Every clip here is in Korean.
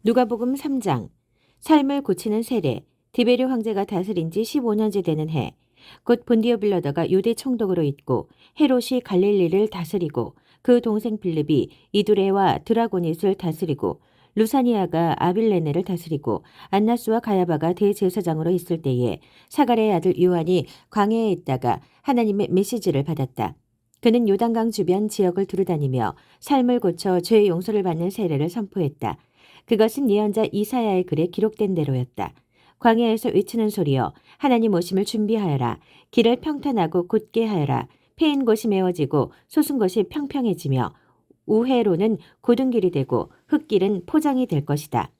누가복음 3장. 삶을 고치는 세례. 디베르 황제가 다스린 지 15년째 되는 해. 곧 본디오 빌라도가 유대 총독으로 있고 헤롯이 갈릴리를 다스리고 그 동생 빌립이 이두레와 드라고닛을 다스리고 루사니아가 아빌레네를 다스리고 안나스와 가야바가 대제사장으로 있을 때에 사가랴의 아들 요한이 광야에 있다가 하나님의 메시지를 받았다. 그는 요단강 주변 지역을 두루다니며 삶을 고쳐 죄의 용서를 받는 세례를 선포했다. 그것은 예언자 이사야의 글에 기록된 대로였다. 광야에서 외치는 소리여 하나님 오심을 준비하여라. 길을 평탄하고 곧게 하여라. 패인 곳이 메워지고 솟은 곳이 평평해지며 우회로는 곧은 길이 되고 흙길은 포장이 될 것이다.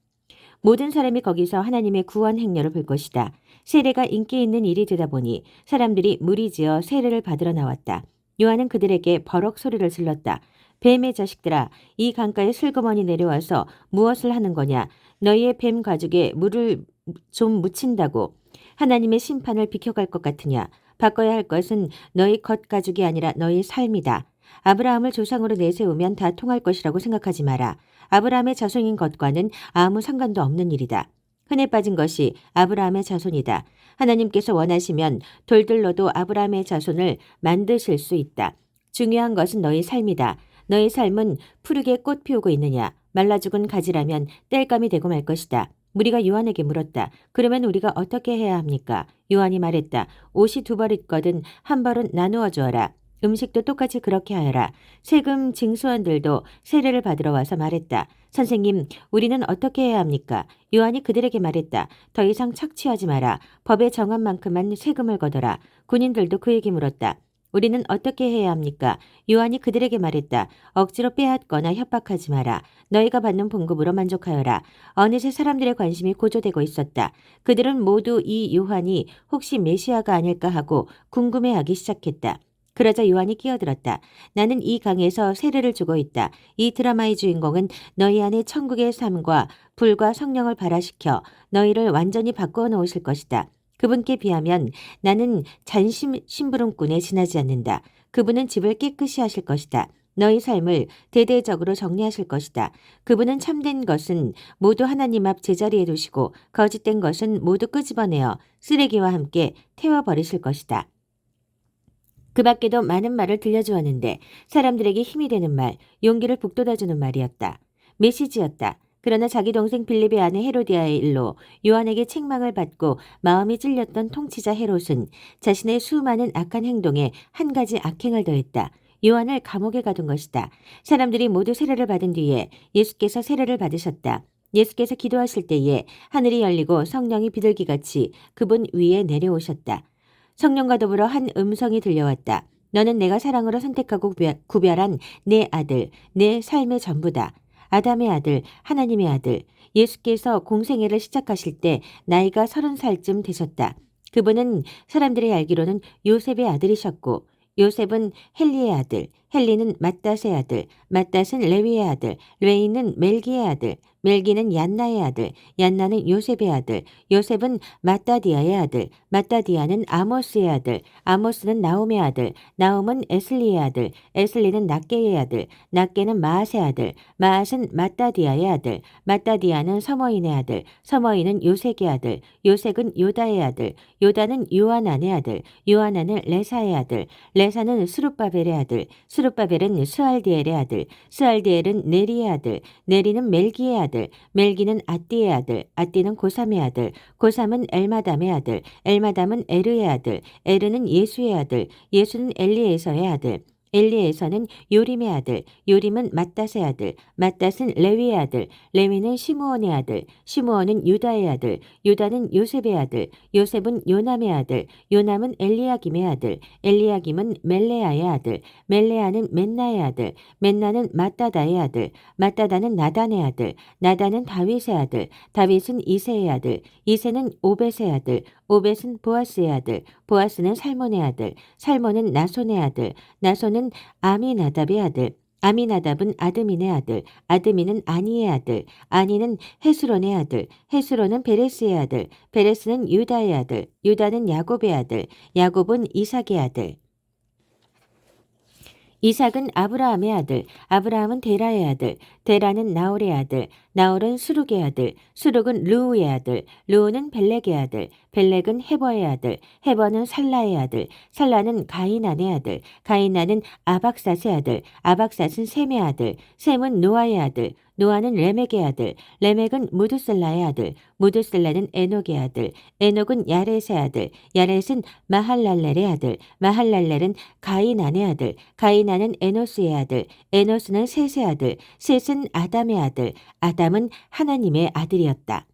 모든 사람이 거기서 하나님의 구원 행렬을 볼 것이다. 세례가 인기 있는 일이 되다 보니 사람들이 무리지어 세례를 받으러 나왔다. 요한은 그들에게 버럭 소리를 질렀다. 뱀의 자식들아, 이 강가에 슬그머니 내려와서 무엇을 하는 거냐? 너희의 뱀 가죽에 물을 좀 묻힌다고 하나님의 심판을 비켜갈 것 같으냐? 바꿔야 할 것은 너희 겉가죽이 아니라 너희 삶이다. 아브라함을 조상으로 내세우면 다 통할 것이라고 생각하지 마라. 아브라함의 자손인 것과는 아무 상관도 없는 일이다. 흔해 빠진 것이 아브라함의 자손이다. 하나님께서 원하시면 돌들로도 아브라함의 자손을 만드실 수 있다. 중요한 것은 너희 삶이다. 너희 삶은 푸르게 꽃 피우고 있느냐? 말라 죽은 가지라면 땔감이 되고 말 것이다. 무리가 요한에게 물었다. 그러면 우리가 어떻게 해야 합니까? 요한이 말했다. 옷이 2벌 있거든 한 벌은 나누어 주어라. 음식도 똑같이 그렇게 하여라. 세금 징수원들도 세례를 받으러 와서 말했다. 선생님, 우리는 어떻게 해야 합니까? 요한이 그들에게 말했다. 더 이상 착취하지 마라. 법에 정한 만큼만 세금을 걷어라. 군인들도 그에게 물었다. 우리는 어떻게 해야 합니까? 요한이 그들에게 말했다. 억지로 빼앗거나 협박하지 마라. 너희가 받는 봉급으로 만족하여라. 어느새 사람들의 관심이 고조되고 있었다. 그들은 모두 이 요한이 혹시 메시아가 아닐까 하고 궁금해하기 시작했다. 그러자 요한이 끼어들었다. 나는 이 강에서 세례를 주고 있다. 이 드라마의 주인공은 너희 안에 천국의 삶과 불과 성령을 발화시켜 너희를 완전히 바꾸어 놓으실 것이다. 그분께 비하면 나는 심부름꾼에 지나지 않는다. 그분은 집을 깨끗이 하실 것이다. 너희 삶을 대대적으로 정리하실 것이다. 그분은 참된 것은 모두 하나님 앞 제자리에 두시고 거짓된 것은 모두 끄집어내어 쓰레기와 함께 태워버리실 것이다. 그 밖에도 많은 말을 들려주었는데 사람들에게 힘이 되는 말, 용기를 북돋아주는 말이었다. 메시지였다. 그러나 자기 동생 빌립의 아내 헤로디아의 일로 요한에게 책망을 받고 마음이 찔렸던 통치자 헤롯은 자신의 수많은 악한 행동에 한 가지 악행을 더했다. 요한을 감옥에 가둔 것이다. 사람들이 모두 세례를 받은 뒤에 예수께서 세례를 받으셨다. 예수께서 기도하실 때에 하늘이 열리고 성령이 비둘기같이 그분 위에 내려오셨다. 성령과 더불어 한 음성이 들려왔다. 너는 내가 사랑으로 선택하고 구별한 내 아들, 내 삶의 전부다. 아담의 아들, 하나님의 아들. 예수께서 공생애를 시작하실 때 나이가 30살쯤 되셨다. 그분은 사람들이 알기로는 요셉의 아들이셨고 요셉은 헬리의 아들, 헬리는 맏닷의 아들, 맏닷은 레위의 아들, 레위는 멜기의 아들, 멜기는 얀나의 아들, 얀나는 요셉의 아들, 요셉은 마따디아의 아들, 마따디아는 아모스의 아들, 아모스는 나움의 아들, 나움은 에슬리의 아들, 에슬리는 낫게의 아들, 낫게는 마앗의 아들, 마앗은 마따디아의 아들, 마따디아는 서머인의 아들, 서머인은 요색의 아들, 요색은 요다의 아들, 요다는 요하난의 아들, 요하난은 레사의 아들, 레사는 스룹바벨의 아들, 스룹바벨은 스알디엘의 아들, 스알디엘은 네리의 아들, 네리는 멜기의 아들, 멜기는 앗디의 아들, 앗디는 고삼의 아들, 고삼은 엘마담의 아들, 엘마담은 에르의 아들, 에르는 예수의 아들, 예수는 엘리에서의 아들, 엘리에서는 요림의 아들, 요림은 맏닷의 아들, 맏닷은 레위의 아들, 레위는 시므온의 아들, 시므온은 유다의 아들, 유다는 요셉의 아들, 요셉은 요남의 아들, 요남은 엘리야김의 아들, 엘리야김은 멜레아의 아들, 멜레아는 맨나의 아들, 맨나는 마따다의 아들, 마따다는 나단의 아들, 나단은 다윗의 아들, 다윗은 이새의 아들, 이새는 오벳의 아들, 오벳은 보아스의 아들, 보아스는 살몬의 아들, 살몬은 나손의 아들, 나손은 아미나답의 아들, 아미나답은 아드민의 아들, 아드민은 아니의 아들, 아니는 헤스론의 아들, 헤스론은 베레스의 아들, 베레스는 유다의 아들, 유다는 야곱의 아들, 야곱은 이삭의 아들. 이삭은 아브라함의 아들, 아브라함은 데라의 아들, 데라는 나홀의 아들, 나홀은 수룩의 아들, 수룩은 르우의 아들, 르우는 벨렉의 아들, 벨렉은 헤버의 아들, 헤버는 살라의 아들, 살라는 가이난의 아들, 가이난은 아박삿의 아들, 아박삿은 셈의 아들, 셈은 노아의 아들, 노아는 레멕의 아들, 레멕은 무드셀라의 아들, 무드셀라는 에녹의 아들, 에녹은 야렛의 아들, 야렛은 마할랄렐의 아들, 마할랄렐은 가이난의 아들, 가이난은 에노스의 아들, 에노스는 셋의 아들, 셋은 아담의 아들, 아담은 하나님의 아들이었다.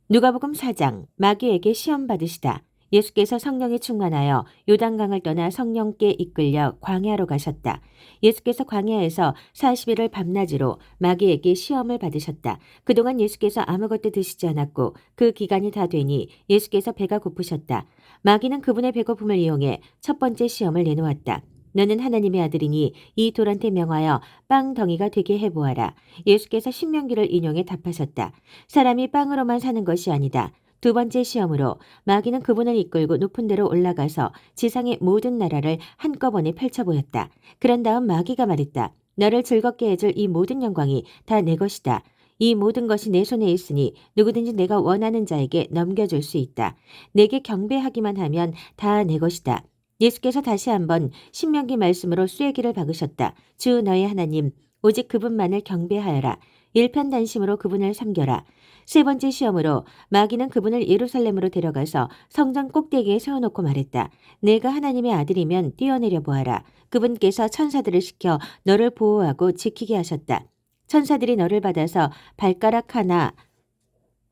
누가복음 4장 마귀에게 시험 받으시다. 예수께서 성령에 충만하여 요단강을 떠나 성령께 이끌려 광야로 가셨다. 예수께서 광야에서 40일을 밤낮으로 마귀에게 시험을 받으셨다. 그동안 예수께서 아무것도 드시지 않았고 그 기간이 다 되니 예수께서 배가 고프셨다. 마귀는 그분의 배고픔을 이용해 첫 번째 시험을 내놓았다. 너는 하나님의 아들이니 이 돌한테 명하여 빵 덩이가 되게 해보아라. 예수께서 신명기를 인용해 답하셨다. 사람이 빵으로만 사는 것이 아니다. 두 번째 시험으로 마귀는 그분을 이끌고 높은 데로 올라가서 지상의 모든 나라를 한꺼번에 펼쳐보였다. 그런 다음 마귀가 말했다. 너를 즐겁게 해줄 이 모든 영광이 다 내 것이다. 이 모든 것이 내 손에 있으니 누구든지 내가 원하는 자에게 넘겨줄 수 있다. 내게 경배하기만 하면 다 내 것이다. 예수께서 다시 한번 신명기 말씀으로 쐐기를 박으셨다. 주 너의 하나님 오직 그분만을 경배하여라. 일편단심으로 그분을 섬겨라. 세 번째 시험으로 마귀는 그분을 예루살렘으로 데려가서 성전 꼭대기에 세워놓고 말했다. 내가 하나님의 아들이면 뛰어내려 보아라. 그분께서 천사들을 시켜 너를 보호하고 지키게 하셨다. 천사들이 너를 받아서 발가락 하나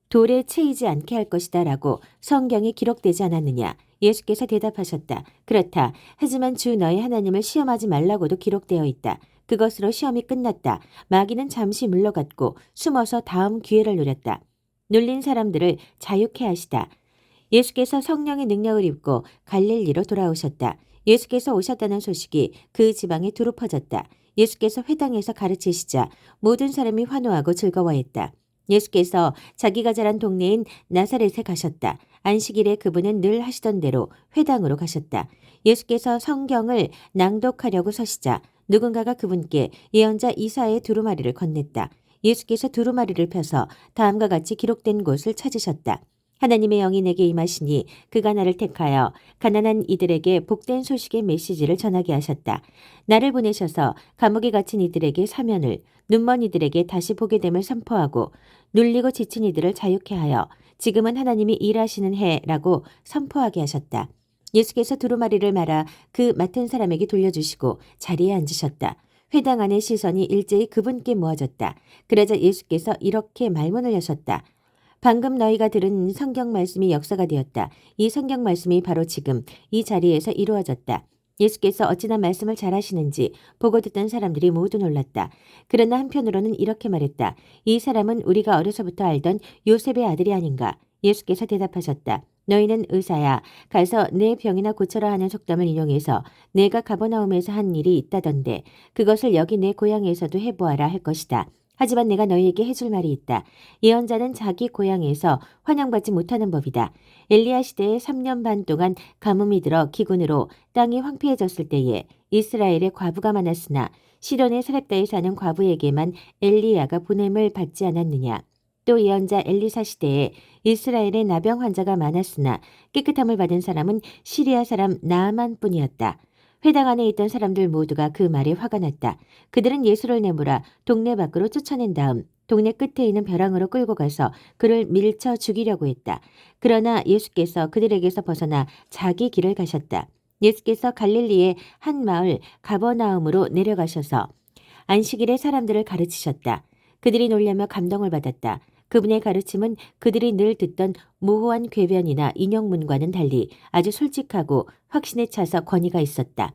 돌에 채이지 않게 할 것이다 라고 성경에 기록되지 않았느냐. 예수께서 대답하셨다. 그렇다. 하지만 주 너의 하나님을 시험하지 말라고도 기록되어 있다. 그것으로 시험이 끝났다. 마귀는 잠시 물러갔고 숨어서 다음 기회를 노렸다. 눌린 사람들을 자유케 하시다. 예수께서 성령의 능력을 입고 갈릴리로 돌아오셨다. 예수께서 오셨다는 소식이 그 지방에 두루 퍼졌다. 예수께서 회당에서 가르치시자 모든 사람이 환호하고 즐거워했다. 예수께서 자기가 자란 동네인 나사렛에 가셨다. 안식일에 그분은 늘 하시던 대로 회당으로 가셨다. 예수께서 성경을 낭독하려고 서시자 누군가가 그분께 예언자 이사야의 두루마리를 건넸다. 예수께서 두루마리를 펴서 다음과 같이 기록된 곳을 찾으셨다. 하나님의 영이 내게 임하시니 그가 나를 택하여 가난한 이들에게 복된 소식의 메시지를 전하게 하셨다. 나를 보내셔서 감옥에 갇힌 이들에게 사면을, 눈먼 이들에게 다시 보게 됨을 선포하고 눌리고 지친 이들을 자유케 하여 지금은 하나님이 일하시는 해라고 선포하게 하셨다. 예수께서 두루마리를 말아 그 맡은 사람에게 돌려주시고 자리에 앉으셨다. 회당 안의 시선이 일제히 그분께 모아졌다. 그러자 예수께서 이렇게 말문을 여셨다. 방금 너희가 들은 성경 말씀이 역사가 되었다. 이 성경 말씀이 바로 지금 이 자리에서 이루어졌다. 예수께서 어찌나 말씀을 잘하시는지 보고 듣던 사람들이 모두 놀랐다. 그러나 한편으로는 이렇게 말했다. 이 사람은 우리가 어려서부터 알던 요셉의 아들이 아닌가. 예수께서 대답하셨다. 너희는 의사야. 가서 내 병이나 고쳐라 하는 속담을 인용해서 내가 가버나움에서 한 일이 있다던데 그것을 여기 내 고향에서도 해보아라 할 것이다. 하지만 내가 너희에게 해줄 말이 있다. 예언자는 자기 고향에서 환영받지 못하는 법이다. 엘리야 시대에 3년 반 동안 가뭄이 들어 기근으로 땅이 황폐해졌을 때에 이스라엘에 과부가 많았으나 시돈의 사렙다에 사는 과부에게만 엘리야가 보냄을 받지 않았느냐. 또 예언자 엘리사 시대에 이스라엘에 나병 환자가 많았으나 깨끗함을 받은 사람은 시리아 사람 나아만뿐이었다. 회당 안에 있던 사람들 모두가 그 말에 화가 났다. 그들은 예수를 내몰아 동네 밖으로 쫓아낸 다음 동네 끝에 있는 벼랑으로 끌고 가서 그를 밀쳐 죽이려고 했다. 그러나 예수께서 그들에게서 벗어나 자기 길을 가셨다. 예수께서 갈릴리의 한 마을 가버나움으로 내려가셔서 안식일에 사람들을 가르치셨다. 그들이 놀라며 감동을 받았다. 그분의 가르침은 그들이 늘 듣던 모호한 궤변이나 인용문과는 달리 아주 솔직하고 확신에 차서 권위가 있었다.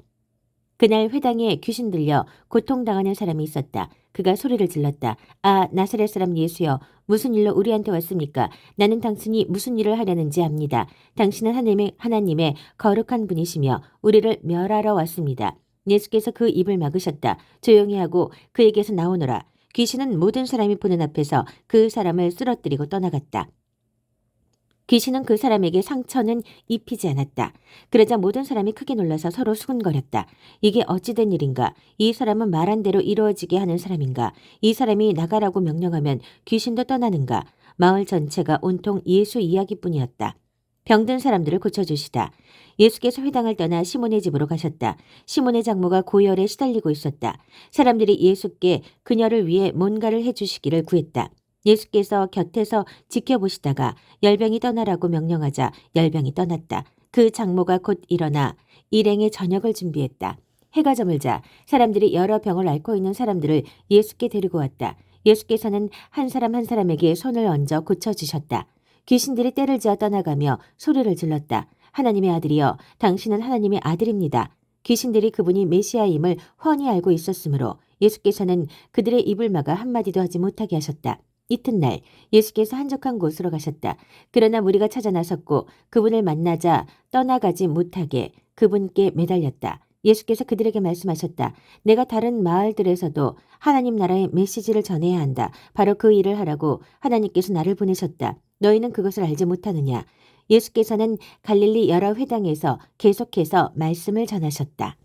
그날 회당에 귀신 들려 고통당하는 사람이 있었다. 그가 소리를 질렀다. 아, 나사렛 사람 예수여, 무슨 일로 우리한테 왔습니까? 나는 당신이 무슨 일을 하려는지 압니다. 당신은 하나님의 거룩한 분이시며 우리를 멸하러 왔습니다. 예수께서 그 입을 막으셨다. 조용히 하고 그에게서 나오너라. 귀신은 모든 사람이 보는 앞에서 그 사람을 쓰러뜨리고 떠나갔다. 귀신은 그 사람에게 상처는 입히지 않았다. 그러자 모든 사람이 크게 놀라서 서로 수군거렸다. 이게 어찌된 일인가? 이 사람은 말한 대로 이루어지게 하는 사람인가? 이 사람이 나가라고 명령하면 귀신도 떠나는가? 마을 전체가 온통 예수 이야기뿐이었다. 병든 사람들을 고쳐주시다. 예수께서 회당을 떠나 시몬의 집으로 가셨다. 시몬의 장모가 고열에 시달리고 있었다. 사람들이 예수께 그녀를 위해 뭔가를 해주시기를 구했다. 예수께서 곁에서 지켜보시다가 열병이 떠나라고 명령하자 열병이 떠났다. 그 장모가 곧 일어나 일행의 저녁을 준비했다. 해가 저물자 사람들이 여러 병을 앓고 있는 사람들을 예수께 데리고 왔다. 예수께서는 한 사람 한 사람에게 손을 얹어 고쳐주셨다. 귀신들이 떼를 지어 떠나가며 소리를 질렀다. 하나님의 아들이여, 당신은 하나님의 아들입니다. 귀신들이 그분이 메시아임을 훤히 알고 있었으므로 예수께서는 그들의 입을 막아 한마디도 하지 못하게 하셨다. 이튿날 예수께서 한적한 곳으로 가셨다. 그러나 무리가 찾아 나섰고 그분을 만나자 떠나가지 못하게 그분께 매달렸다. 예수께서 그들에게 말씀하셨다. 내가 다른 마을들에서도 하나님 나라의 메시지를 전해야 한다. 바로 그 일을 하라고 하나님께서 나를 보내셨다. 너희는 그것을 알지 못하느냐? 예수께서는 갈릴리 여러 회당에서 계속해서 말씀을 전하셨다.